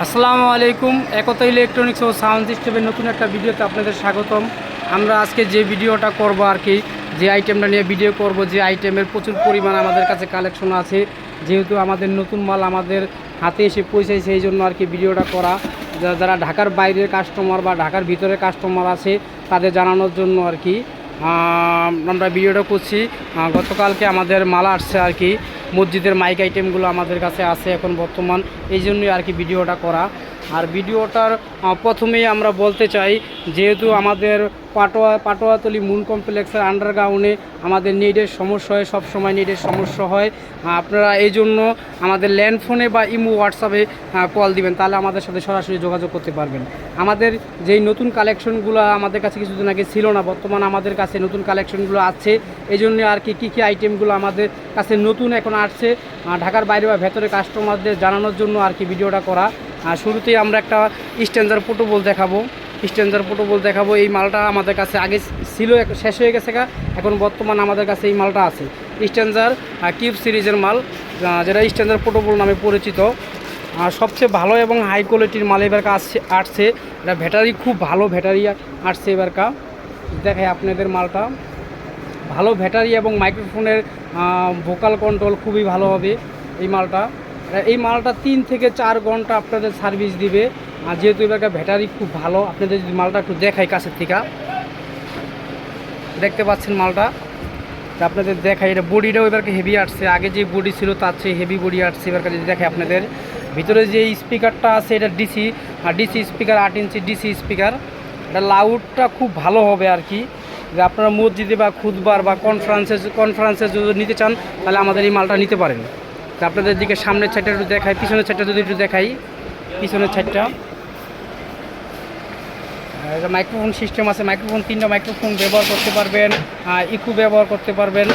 আসসালামু আলাইকুম। একতা ইলেকট্রনিক্স ও সাউন্ড সিস্টেমের নতুন একটা ভিডিওতে আপনাদের স্বাগতম। আমরা আজকে যে ভিডিওটা করব আর কি, যে আইটেমটা নিয়ে ভিডিও করব, যে আইটেমের প্রচুর পরিমাণ আমাদের কাছে কালেকশন আছে, যেহেতু আমাদের নতুন মাল আমাদের হাতে এসে পৌঁছাইছে, এই জন্য আর কি ভিডিওটা করা। যারা ঢাকার বাইরের কাস্টমার বা ঢাকার ভিতরের কাস্টমার আছে তাদের জানানোর জন্য আর কি আমরা ভিডিওটা করছি। গতকালকে আমাদের মাল আসছে আর কি, মসজিদের মাইক আইটেমগুলো আমাদের কাছে আছে এখন বর্তমান, এই জন্যই আর কি ভিডিওটা করা। আর ভিডিওটার প্রথমেই আমরা বলতে চাই, যেহেতু আমাদের পাটোয়াতলি মুন কমপ্লেক্সের আন্ডারগ্রাউন্ডে আমাদের নেটের সমস্যা হয়, সবসময় নেটের সমস্যা হয়। আপনারা এই জন্য আমাদের ল্যান্ড ফোনে বা ইমো হোয়াটসঅ্যাপে কল দিবেন, তাহলে আমাদের সাথে সরাসরি যোগাযোগ করতে পারবেন। আমাদের যেই নতুন কালেকশনগুলো আমাদের কাছে কিছুদিন আগে ছিল না, বর্তমান আমাদের কাছে নতুন কালেকশনগুলো আছে। এই জন্য আর কি কী আইটেমগুলো আমাদের কাছে নতুন এখন আসছে, ঢাকার বাইরে বা ভেতরে কাস্টমারদের জানানোর জন্য আর কি ভিডিওটা করা। শুরুতেই আমরা একটা স্ট্যান্ডার পোর্টেবল দেখাবো। এই মালটা আমাদের কাছে আগে ছিল, শেষ হয়ে গেছে, এখন বর্তমান আমাদের কাছে এই মালটা আছে। স্ট্যান্ডার কিউব সিরিজের মাল, যেটা স্ট্যান্ডার পোর্টেবল নামে পরিচিত। সবচেয়ে ভালো এবং হাই কোয়ালিটির মাল এবারকা আসছে। এটা ব্যাটারি খুব ভালো ব্যাটারি আসছে এবারকা। দেখাই আপনাদের মালটা, ভালো ব্যাটারি এবং মাইক্রোফোনের ভোকাল কন্ট্রোল খুবই ভালো হবে এই মালটা 3 থেকে 4 ঘন্টা আপনাদের সার্ভিস দিবে। আর যেহেতু এবার ব্যাটারি খুব ভালো, আপনাদের যদি মালটা একটু দেখাই কাছের থেকে, দেখতে পাচ্ছেন মালটা, আপনাদের দেখাই। এটা বডিটাও এবারকে হেভি আসছে, আগে যে বডি ছিল তার চেয়ে হেভি বডি আসছে এবারকে। যদি দেখাই আপনাদের ভিতরে যে স্পিকারটা আছে, এটা ডিসি স্পিকার, 8 ইঞ্চি ডিসি স্পিকার। এটা লাউডটা খুব ভালো হবে আর কি। যে আপনারা মসজিদে বা খুদবার বা কনফারেন্সে যদি নিতে চান, তাহলে আমাদের এই মালটা নিতে পারেন। তো আপনাদের দিকে সামনের সাইডটা একটু দেখাই, পিছনের সাইডটা যদি একটু দেখাই, পিছনের সাইডটা এটা মাইক্রোফোন সিস্টেম আছে। মাইক্রোফোন 3টা মাইক্রোফোন ব্যবহার করতে পারবেন, ইকু ব্যবহার করতে পারবেন।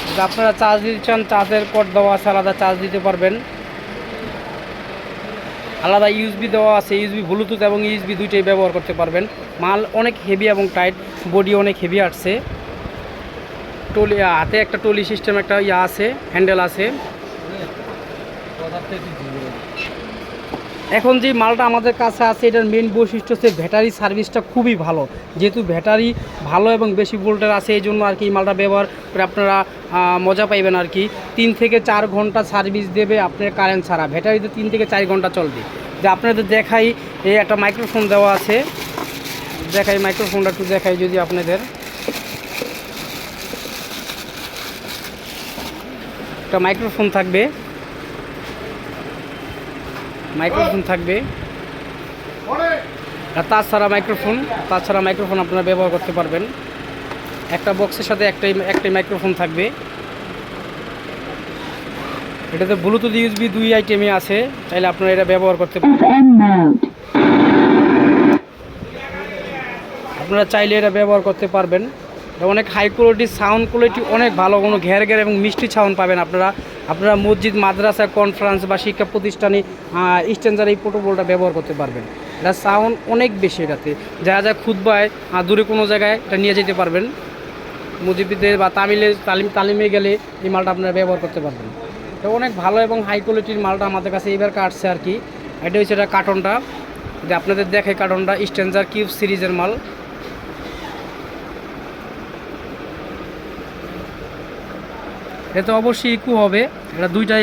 যদি আপনারা চার্জ দিতে চান, চার্জের কর্ড দেওয়া আছে, আলাদা চার্জ দিতে পারবেন। আলাদা ইউএসবি দেওয়া আছে, ইউএসবি ব্লুটুথ এবং ইউএসবি দুইটাই ব্যবহার করতে পারবেন। মাল অনেক হেভি এবং টাইট, বডি অনেক হেভি আসছে। টলি হাতে একটা টলি সিস্টেম একটা আছে, হ্যান্ডেল আছে। এখন যে মালটা আমাদের কাছে আছে, এটার মেন বৈশিষ্ট্য হচ্ছে ব্যাটারি সার্ভিসটা খুবই ভালো। যেহেতু ব্যাটারি ভালো এবং বেশি ভোল্টের আছে, এই জন্য আর কি এই মালটা ব্যবহার করে আপনারা মজা পাইবেন আর কি। 3 থেকে 4 ঘন্টা সার্ভিস দেবে আপনার কারেন্ট ছাড়া। ব্যাটারিতে 3 থেকে 4 ঘন্টা চলবে। যে আপনাদের দেখাই, এই একটা মাইক্রোফোন দেওয়া আছে, দেখাই মাইক্রোফোনটা একটু দেখাই যদি আপনাদের। একটা মাইক্রোফোন থাকবে, আর তাছাড়া মাইক্রোফোন আপনারা ব্যবহার করতে পারবেন। একটা বক্সের সাথে একটাই মাইক্রোফোন থাকবে। এটাতে ব্লুটুথ ইউএসবি 2 আইটেমে আছে, চাইলে আপনারা এটা ব্যবহার করতে পারবেন। এটা অনেক হাই কোয়ালিটির, সাউন্ড কোয়ালিটি অনেক ভালো, কোনো ঘের এবং মিষ্টি সাউন্ড পাবেন আপনারা মসজিদ, মাদ্রাসা, কনফারেন্স বা শিক্ষা প্রতিষ্ঠানে স্ট্যান্ডার্ড এই পোর্টেবলটা ব্যবহার করতে পারবেন। এটা সাউন্ড অনেক বেশি, এটাতে যা খুতবায় দূরে কোনো জায়গায় এটা নিয়ে যেতে পারবেন। মসজিদে বা তালিমে গেলে এই মালটা আপনারা ব্যবহার করতে পারবেন। তো অনেক ভালো এবং হাই কোয়ালিটির মালটা আমাদের কাছে এবার আসছে আর কি। এটা হচ্ছে এটা কার্টনটা, যে আপনাদের দেখাই কার্টনটা, স্ট্যান্ডার্ড কিউব সিরিজের মাল। এতে অবশ্যই ইকু হবে। এটা 2টা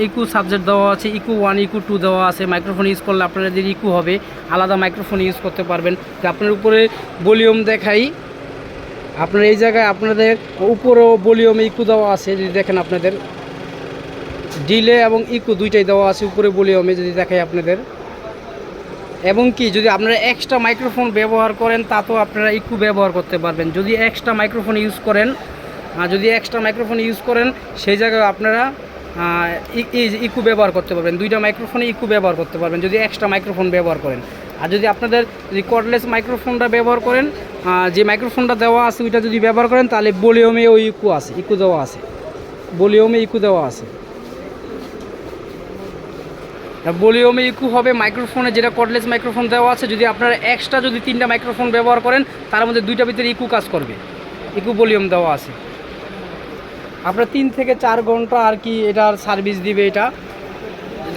ইকু সাবজেক্ট দেওয়া আছে, ইকু 1, ইকু 2 দেওয়া আছে। মাইক্রোফোন ইউজ করলে আপনাদের ইকু হবে, আলাদা মাইক্রোফোন ইউজ করতে পারবেন। তো আপনার উপরে ভলিউম দেখাই, আপনার এই জায়গায় আপনাদের উপরেও ভলিউমে ইকু দেওয়া আছে, যদি দেখেন আপনাদের ডিলে এবং ইকু 2টাই দেওয়া আছে উপরে ভলিউমে, যদি দেখাই আপনাদের। এবং কি যদি আপনারা এক্সট্রা মাইক্রোফোন ব্যবহার করেন, তাতেও আপনারা ইকু ব্যবহার করতে পারবেন। যদি এক্সট্রা মাইক্রোফোন ইউজ করেন, সেই জায়গায় আপনারা ইকু ব্যবহার করতে পারবেন। 2টা মাইক্রোফোনে ইকু ব্যবহার করতে পারবেন যদি এক্সট্রা মাইক্রোফোন ব্যবহার করেন। আর যদি আপনাদের কর্ডলেস মাইক্রোফোনটা ব্যবহার করেন, যে মাইক্রোফোনটা দেওয়া আছে ওইটা যদি ব্যবহার করেন, তাহলে ভলিউমে ওই ইকু দেওয়া আছে, ভলিউমে ইকু হবে মাইক্রোফোনে, যেটা কর্ডলেস মাইক্রোফোন দেওয়া আছে। যদি আপনারা এক্সট্রা 3টা মাইক্রোফোন ব্যবহার করেন, তার মধ্যে 2টা ভিতরে ইকু কাজ করবে, ইকু ভলিউম দেওয়া আছে। আপনার 3 থেকে 4 ঘন্টা আর কি এটার সার্ভিস দিবে। এটা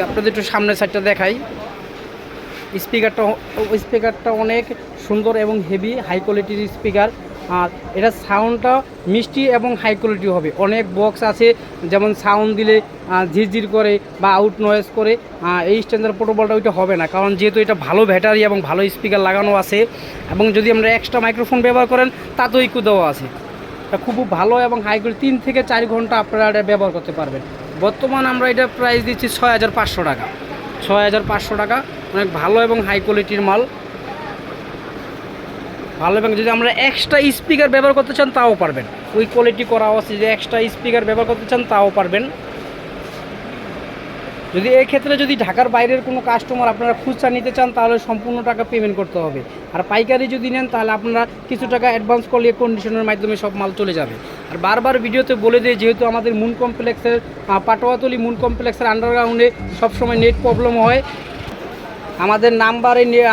আপনাদের একটু সামনের সাইডটা দেখাই। স্পিকারটা অনেক সুন্দর এবং হেভি হাই কোয়ালিটির স্পিকার। আর এটা সাউন্ডটা মিষ্টি এবং হাই কোয়ালিটি হবে। অনেক বক্স আছে যেমন সাউন্ড দিলে ঝিরঝির করে বা আউট নয়েজ করে, এই স্ট্যান্ডার্ড পোর্টেবলটা ওইটা হবে না, কারণ যেহেতু এটা ভালো ব্যাটারি এবং ভালো স্পিকার লাগানো আছে, এবং যদি আমরা এক্সট্রা মাইক্রোফোন ব্যবহার করেন তাতেও ইকো দেওয়া আছে। এটা খুব ভালো এবং হাই কোয়ালিটি। 3 থেকে 4 ঘন্টা আপনারা এটা ব্যবহার করতে পারবেন। বর্তমান আমরা এটা প্রাইস দিচ্ছি 6500 টাকা। 6500 টাকা, অনেক ভালো এবং হাই কোয়ালিটির মাল। ভালো, এবং যদি আমরা এক্সট্রা স্পিকার ব্যবহার করতে চান তাও পারবেন। ওই কোয়ালিটি করা আছে যে এক্সট্রা স্পিকার ব্যবহার করতে চান তাও পারবেন। যদি এই ক্ষেত্রে যদি ঢাকার বাইরের কোনো কাস্টমার আপনারা খুচরা নিতে চান তাহলে সম্পূর্ণ টাকা পেমেন্ট করতে হবে। আর পাইকারি যদি নেন তাহলে আপনারা কিছু টাকা অ্যাডভান্স করলে কন্ডিশনের মাধ্যমে সব মাল চলে যাবে। আর বারবার ভিডিওতে বলে দিই, যেহেতু আমাদের মুন কমপ্লেক্সের পাটোয়াতলি মুন কমপ্লেক্সের আন্ডারগ্রাউন্ডে সবসময় নেট প্রবলেম হয়। আমাদের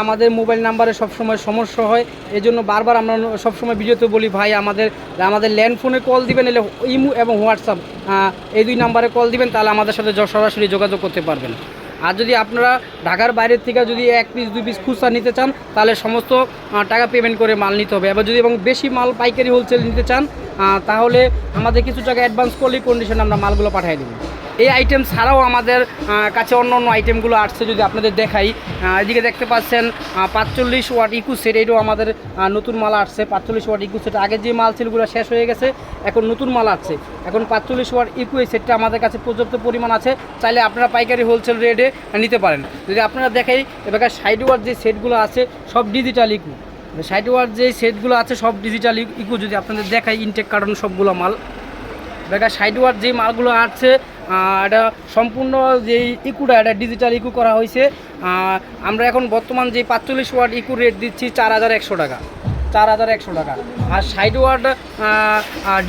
আমাদের মোবাইল নাম্বারে সবসময় সমস্যা হয়। এই জন্য বারবার আমরা সবসময় ভিডিওতে বলি, ভাই আমাদের ল্যান্ড ফোনে কল দিবেন, এলে ইমো এবং হোয়াটসঅ্যাপ এই 2 নাম্বারে কল দিবেন, তাহলে আমাদের সাথে সরাসরি যোগাযোগ করতে পারবেন। আর যদি আপনারা ঢাকার বাইরের থেকে যদি 1 পিস 2 পিস খুচরা নিতে চান তাহলে সমস্ত টাকা পেমেন্ট করে মাল নিতে হবে। এবার যদি এবং বেশি মাল পাইকারি হোলসেল নিতে চান তাহলে আমাদের কিছু টাকা অ্যাডভান্স করলেই কন্ডিশনে আমরা মালগুলো পাঠিয়ে দেবো। এই আইটেম ছাড়াও আমাদের কাছে অন্য অন্য আইটেমগুলো আসছে, যদি আপনাদের দেখাই। এদিকে দেখতে পাচ্ছেন 45 ওয়াট ইকো সেট, এটাও আমাদের নতুন মাল আসছে। 45 ওয়াট ইকো সেট, আগে যে মাল ছিলগুলো শেষ হয়ে গেছে, এখন নতুন মাল আসছে। এখন 45 ওয়াট ইকো এই সেটটা আমাদের কাছে পর্যাপ্ত পরিমাণ আছে, চাইলে আপনারা পাইকারি হোলসেল রেটে নিতে পারেন। যদি আপনারা দেখাই, এবার 60 ওয়াট যে সেটগুলো আছে সব ডিজিটাল ইকো। 60 ওয়াট যে সেটগুলো আছে সব ডিজিটাল ইকো। যদি আপনাদের দেখাই ইনটেক কার্টন সবগুলো মাল, দেখা 60 ওয়াট যে মালগুলো আসছে এটা সম্পূর্ণ যেই ইকুটা এটা ডিজিটাল ইকু করা হয়েছে। আমরা এখন বর্তমান যে 45 ওয়াট ইকু রেট দিচ্ছি 4100 টাকা। 4100 টাকা। আর 60 ওয়াট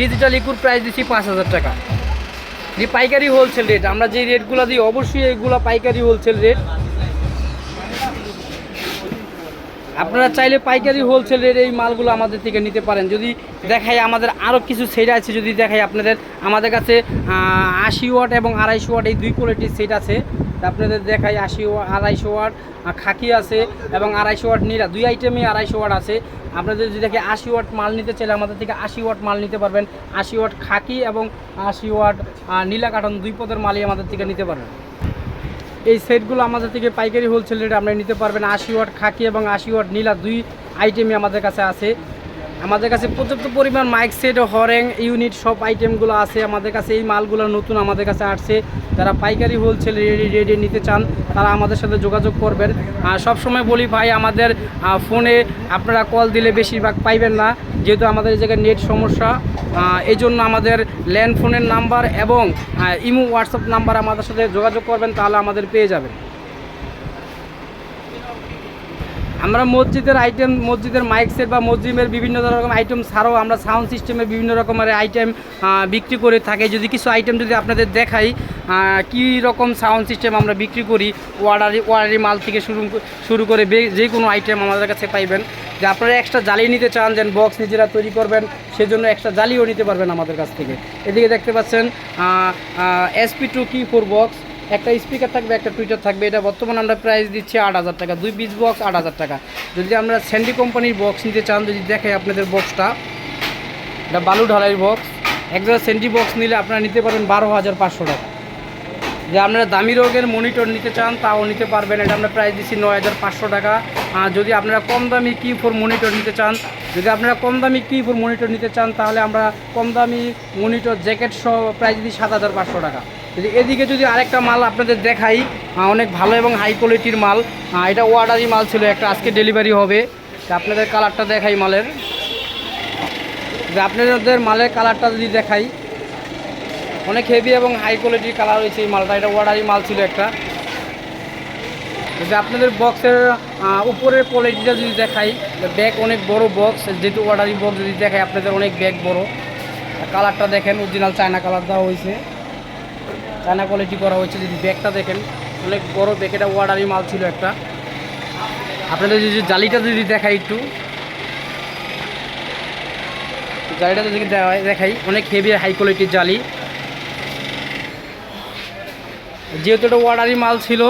ডিজিটাল ইকুর প্রাইস দিচ্ছি 5000 টাকা। যে পাইকারি হোলসেল রেট, আমরা যে রেটগুলো দিই অবশ্যই এইগুলো পাইকারি হোলসেল রেট। আপনারা চাইলে পাইকারি হোলসেল রেট এই মালগুলো আমাদের থেকে নিতে পারেন। যদি দেখাই আমাদের আরও কিছু সেট আছে, যদি দেখাই আপনাদের, আমাদের কাছে 80 ওয়াট এবং 250 ওয়াট এই 2 কোয়ালিটির সেট আছে। আপনাদের দেখাই 80 ওয়াট 250 ওয়াট খাকি আছে এবং 250 ওয়াট নীলা, 2 আইটেমই 250 ওয়াট আছে। আপনাদের যদি দেখে 80 ওয়াট মাল নিতে চাইলে আমাদের থেকে 80 ওয়াট মাল নিতে পারবেন। 80 ওয়াট খাকি এবং 80 ওয়াট নীলা কার্টন 2 পদের মালই আমাদের থেকে নিতে পারবেন। এই সেটগুলো আমাদের থেকে পাইকারি হোলসেল রেটে আপনারা নিতে পারবেন। 80 ওয়াট খাকি এবং 80 ওয়াট নীলা 2 আইটেমই আমাদের কাছে আছে। আমাদের কাছে পর্যাপ্ত পরিমাণ মাইক সেট, হরেং ইউনিট সব আইটেমগুলো আছে আমাদের কাছে। এই মালগুলো নতুন আমাদের কাছে আসছে। যারা পাইকারি হোলসেল রেটে নিতে চান তারা আমাদের সাথে যোগাযোগ করবেন। সব সময় বলি ভাই, আমাদের ফোনে আপনারা কল দিলে বেশিরভাগ পাইবেন না, যেহেতু আমাদের এই জায়গায় নেট সমস্যা। এই জন্য আমাদের ল্যান্ড ফোনের নাম্বার এবং ইমো হোয়াটসঅ্যাপ নাম্বার আমাদের সাথে যোগাযোগ করবেন, তাহলে আমাদের পেয়ে যাবেন। আমরা মসজিদের মাইক সেট বা মসজিদের বিভিন্ন রকম আইটেম ছাড়াও আমরা সাউন্ড সিস্টেমের বিভিন্ন রকমের আইটেম বিক্রি করে থাকি। যদি কিছু আইটেম যদি আপনাদের দেখাই কী রকম সাউন্ড সিস্টেম আমরা বিক্রি করি, ওয়ারারি মাল থেকে শুরু করে যে কোনো আইটেম আমাদের কাছে পাইবেন। যে আপনারা এক্সট্রা জালি নিতে চান, যেন বক্স নিজেরা তৈরি করবেন, সেজন্য এক্সট্রা জালিও নিতে পারবেন আমাদের কাছ থেকে। এদিকে দেখতে পাচ্ছেন SP2 Key4 বক্স, একটা স্পিকার থাকবে, একটা টুইটার থাকবে। এটা বর্তমানে আমরা প্রাইস দিচ্ছি 8000 টাকা। 2 পিস বক্স 8000 টাকা। যদি আমরা স্যান্ডি কোম্পানির বক্স নিতে চান, যদি দেখে আপনাদের বক্সটা, এটা বালু ঢালাইয়ের বক্স। একজোড়া স্যান্ডি বক্স নিলে আপনারা নিতে পারবেন 12500 টাকা। যে আপনারা দামি রোগের মনিটর নিতে চান তাও নিতে পারবেন। এটা আমরা প্রাইস দিচ্ছি 9500 টাকা। যদি আপনারা কম দামি Key4 মনিটর নিতে চান, তাহলে আমরা কম দামি মনিটর জ্যাকেট সহ প্রাইস দিচ্ছি 7500 টাকা। যদি এদিকে যদি আরেকটা মাল আপনাদের দেখাই, অনেক ভালো এবং হাই কোয়ালিটির মাল। এটা অর্ডারি মাল ছিল একটা, আজকে ডেলিভারি হবে। আপনাদের কালারটা দেখাই মালের, যে আপনাদের মালের কালারটা যদি দেখাই, অনেক হেভি এবং হাই কোয়ালিটির কালার হয়েছে এই মালটা। এটা অর্ডারি মাল ছিল একটা। যদি আপনাদের বক্সের উপরের কোয়ালিটিটা যদি দেখাই, ব্যাগ অনেক বড় বক্স, যেহেতু অর্ডারি বক্স যদি দেখাই আপনাদের অনেক ব্যাগ বড়। কালারটা দেখেন, অরিজিনাল চায়না কালার দেওয়া হয়েছে, চায়না কোয়ালিটি করা হয়েছে। যদি ব্যাগটা দেখেন অনেক বড় ব্যাগ, এটা অর্ডারি মাল ছিল একটা। আপনাদের যদি জালিটা যদি দেখাই, একটু জালিটা যদি দেখাই, অনেক হেভি হাই কোয়ালিটির জালি। যেহেতু এটা অর্ডারি মাল ছিল,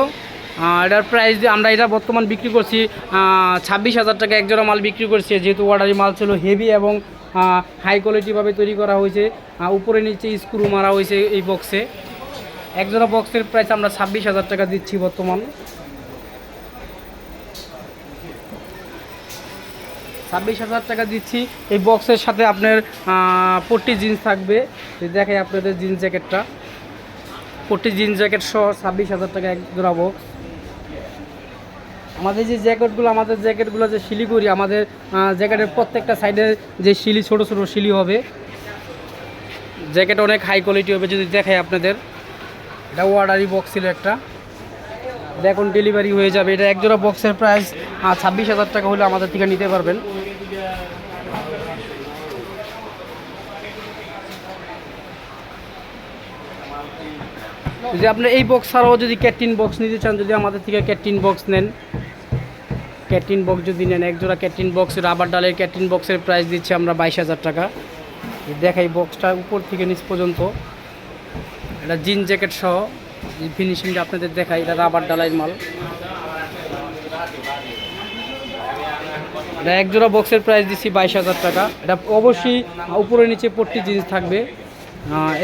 এটার প্রাইস আমরা এটা বর্তমান বিক্রি করছি 26,000 টাকা একজোড়া মাল বিক্রি করছি। যেহেতু অর্ডারি মাল ছিল হেভি এবং হাই কোয়ালিটিভাবে তৈরি করা হয়েছে, উপরে নিচে স্ক্রু মারা হয়েছে এই বক্সে। একজোড়া বক্সের প্রাইস আমরা 26,000 টাকা দিচ্ছি বর্তমান। 26,000 টাকা দিচ্ছি। এই বক্সের সাথে আপনার পট্টি জিন্স থাকবে। দেখাই আপনাদের জিন্স জ্যাকেটটা, পট্টি জিন্স জ্যাকেট সহ 26,000 টাকা এক জোড়া বক্স। আমাদের যে জ্যাকেটগুলো যে শিলি করি, আমাদের জ্যাকেটের প্রত্যেকটা সাইডে যে শিলি ছোট ছোট শিলি হবে, জ্যাকেট অনেক হাই কোয়ালিটি হবে। যদি দেখাই আপনাদের, এটা অর্ডারি বক্স ছিল একটা, দেখুন ডেলিভারি হয়ে যাবে। এটা একজোড়া বক্সের প্রাইস 26,000 টাকা হলে আমাদের থেকে নিতে পারবেন। যদি আপনি এই বক্স ছাড়াও যদি ক্যাটরিন বক্স নিতে চান, যদি আমাদের থেকে ক্যাটরিন বক্স নেন, ক্যাটরিন বক্স যদি নেন, একজোড়া ক্যাটরিন বক্স রাবার ডালের ক্যাটরিন বক্সের প্রাইস দিচ্ছি আমরা 22,000 টাকা। দেখাই বক্সটা উপর থেকে নিচ পর্যন্ত, এটা জিন জ্যাকেট সহ ফিনিশিংটা আপনাদের দেখাই। এটা রাবার ডালের মাল। এটা একজোড়া বক্সের প্রাইস দিচ্ছি 22,000 টাকা। এটা অবশ্যই উপরে নিচে পট্টি জিন্স থাকবে।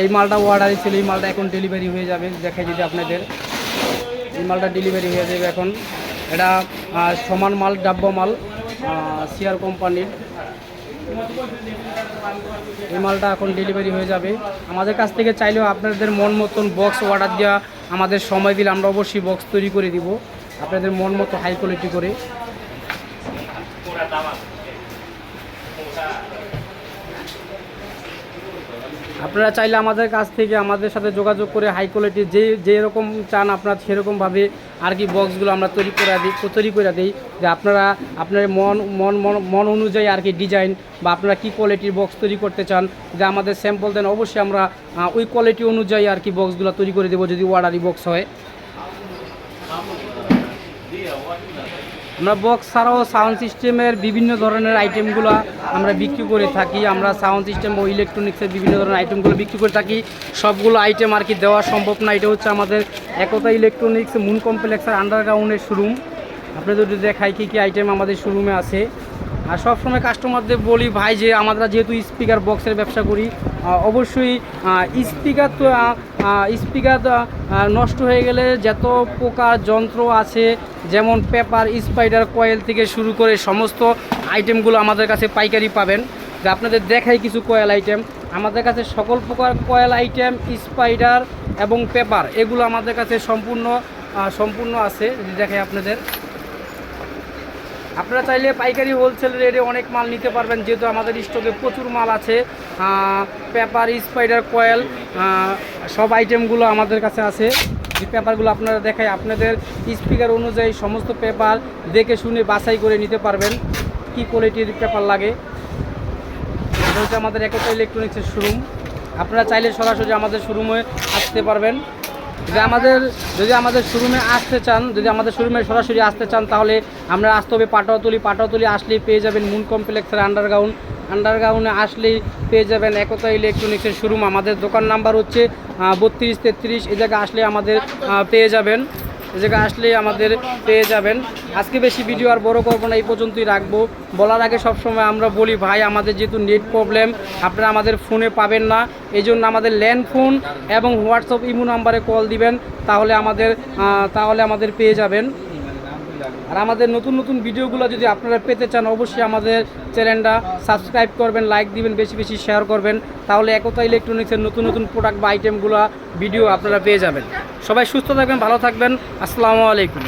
এই মালটা অর্ডারই ছিল, এই মালটা এখন ডেলিভারি হয়ে যাবে। দেখাই যদি আপনাদের, এই মালটা ডেলিভারি হয়ে যাবে এখন। এটা সমান মাল, ডাব্বা মাল, সিআর কোম্পানির। এই মালটা এখন ডেলিভারি হয়ে যাবে। আমাদের কাছ থেকে চাইলেও আপনাদের মন মতন বক্স অর্ডার দেওয়া, আমাদের সময় দিলে আমরা অবশ্যই বক্স তৈরি করে দিব আপনাদের মন মতো হাই কোয়ালিটি করে। আপনারা চাইলে আমাদের কাছ থেকে আমাদের সাথে যোগাযোগ করে হাই কোয়ালিটির যেরকম চান আপনারা সেরকমভাবে আর কি বক্সগুলো আমরা তৈরি করে দিই। যে আপনারা আপনার মন অনুযায়ী আর কি ডিজাইন বা আপনারা কী কোয়ালিটির বক্স তৈরি করতে চান, যে আমাদের স্যাম্পল দেন, অবশ্যই আমরা ওই কোয়ালিটি অনুযায়ী আর কি বক্সগুলো তৈরি করে দেবো যদি অর্ডারি বক্স হয়। আমরা বক্স ছাড়াও সাউন্ড সিস্টেমের বিভিন্ন ধরনের আইটেমগুলো আমরা বিক্রি করে থাকি। আমরা সাউন্ড সিস্টেম ও ইলেকট্রনিক্সের বিভিন্ন ধরনের আইটেমগুলো বিক্রি করে থাকি। সবগুলো আইটেম আর কি দেওয়া সম্ভব না। এটা হচ্ছে আমাদের একতা ইলেকট্রনিক্স মুন কমপ্লেক্সের আন্ডারগ্রাউন্ডের শোরুম। আপনাদের যদি দেখাই কী কী আইটেম আমাদের শোরুমে আছে। আর সবসময় কাস্টমারদের বলি ভাই যে আমরা যেহেতু স্পিকার বক্সের ব্যবসা করি, অবশ্যই স্পিকার নষ্ট হয়ে গেলে যত প্রকার যন্ত্র আছে, যেমন পেপার, স্পাইডার, কয়েল থেকে শুরু করে সমস্ত আইটেমগুলো আমাদের কাছে পাইকারি পাবেন। যে আপনাদের দেখাই কিছু কয়েল আইটেম, আমাদের কাছে সকল প্রকার কয়েল আইটেম, স্পাইডার এবং পেপার, এগুলো আমাদের কাছে সম্পূর্ণ আছে। যদি দেখাই আপনাদের, আপনারা চাইলে পাইকারি হোলসেল রেটে অনেক মাল নিতে পারবেন, যেহেতু আমাদের স্টকে প্রচুর মাল আছে। পেপার, স্পাইডার, কয়েল, সব আইটেমগুলো আমাদের কাছে আছে। যে পেপারগুলো আপনারা দেখাই, আপনাদের স্পিকার অনুযায়ী সমস্ত পেপার দেখে শুনে বাছাই করে নিতে পারবেন কী কোয়ালিটির পেপার লাগে। এটা হচ্ছে আমাদের একতা ইলেকট্রনিক্সের শোরুম। আপনারা চাইলে সরাসরি আমাদের শোরুমে আসতে পারবেন। যদি আমাদের শোরুমে আসতে চান, যদি আমাদের শোরুমে সরাসরি আসতে চান, তাহলে আমরা আসতে হবে পাটাতলি আসলেই পেয়ে যাবেন মুন কমপ্লেক্সের আন্ডারগ্রাউন্ডে আসলেই পেয়ে যাবেন একতা ইলেকট্রনিক্সের শোরুম। আমাদের দোকান নাম্বার হচ্ছে 32-33। এই জায়গায় আসলে আমাদের পেয়ে যাবেন। আজকে বেশি ভিডিও আর বড় করবো না, এই পর্যন্তই রাখবো। বলার আগে সবসময় আমরা বলি ভাই, আমাদের যেহেতু নেট প্রবলেম, আপনারা আমাদের ফোনে পাবেন না, এই জন্য আমাদের ল্যান্ড ফোন এবং হোয়াটসঅ্যাপ ইমো নাম্বারে কল দিবেন, তাহলে আমাদের পেয়ে যাবেন। আর আমাদের নতুন ভিডিওগুলো যদি আপনারা পেতে চান, অবশ্যই আমাদের চ্যানেলটা সাবস্ক্রাইব করবেন, লাইক দিবেন, বেশি শেয়ার করবেন, তাহলে একতা ইলেকট্রনিক্সের নতুন প্রোডাক্ট বা আইটেমগুলো ভিডিও আপনারা পেয়ে যাবেন। সবাই সুস্থ থাকবেন, ভালো থাকবেন। আসসালামু আলাইকুম।